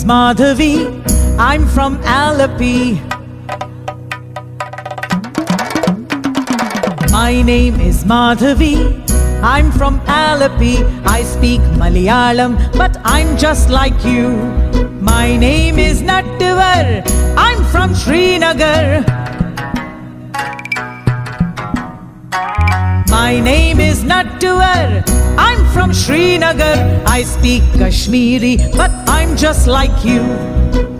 is Madhavi. I'm from Alleppey. My name is Madhavi. I'm from Alleppey. I speak Malayalam, but I'm just like you. My name is Nattuvar. I'm from Srinagar. My name is Nattuvar. I'm from Srinagar. I speak Kashmiri, but I'm just like you.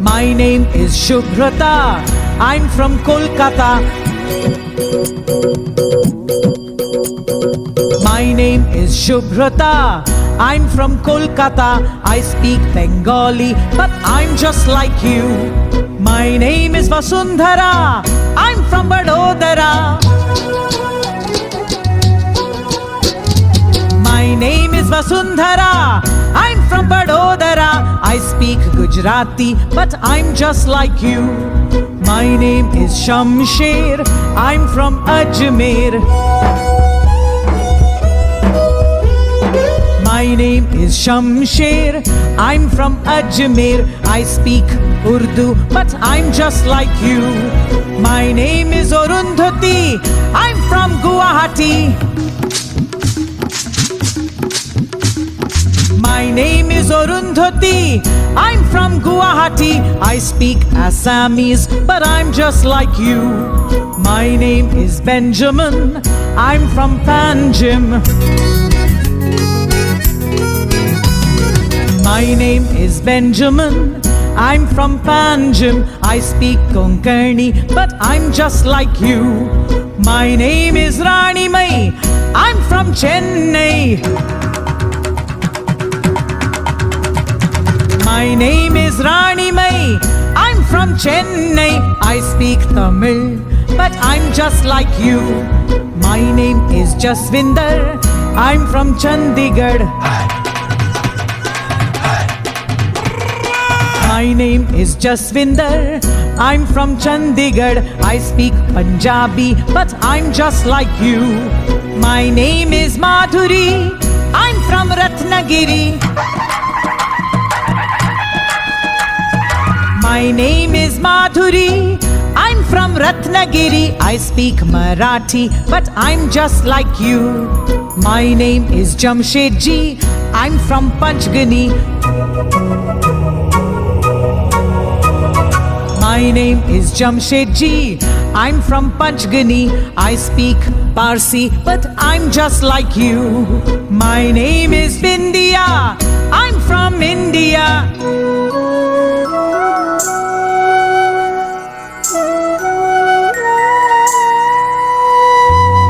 My name is Shubhrata. I'm from Kolkata. My name is Shubhrata. I'm from Kolkata. I speak Bengali, but I'm just like you. My name is Vasundhara. I'm from Vadodara. My name is Vasundhara. I'm from Vadodara. I speak Gujarati, but I'm just like you. My name is Shamsher. I'm from Ajmer. My name is Shamsher. I'm from Ajmer. I speak Urdu, but I'm just like you. My name is Arundhati. I'm from Guwahati. My name is Arundhati. I'm from Guwahati. I speak Assamese, but I'm just like you. My name is Benjamin. I'm from Panjim. My name is Benjamin. I'm from Panjim. I speak Konkani, but I'm just like you. My name is Rani Mai. I'm from Chennai. My name is Rani Mai. I'm from Chennai. I speak Tamil, but I'm just like you. My name is Jasvinder. I'm from Chandigarh. My name is Jasvinder. I'm from Chandigarh. I speak Punjabi, but I'm just like you. My name is Madhuri. I'm from Ratnagiri. My name is Madhuri. I'm from Ratnagiri. I speak Marathi, but I'm just like you. My name is Jamshedji. I'm from Panchgani. My name is Jamshedji. I'm from Panchgani. I speak Parsi, but I'm just like you. My name is Bindia. I'm from India.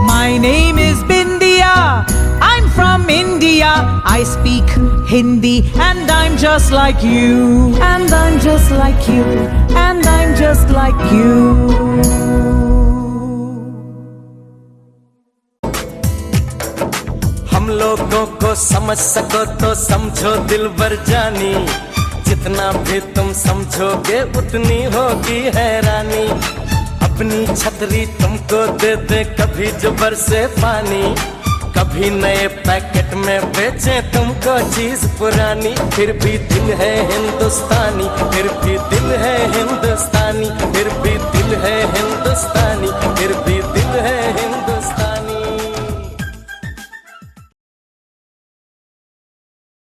My name is Bindia. I'm from India. I speak Hindi, and I'm just like you. And I'm just like you. And I'm just like you. हम लोगों को समझ सको तो समझो दिलबर जानी, जितना भी तुम समझोगे उतनी होगी हैरानी। अपनी छतरी तुमको दे दे कभी जो बरसे पानी, कभी नए पैकेट में बेचे तुमको चीज पुरानी। फिर भी दिल है हिंदुस्तानी, फिर भी दिल है हिंदुस्तानी, फिर भी दिल है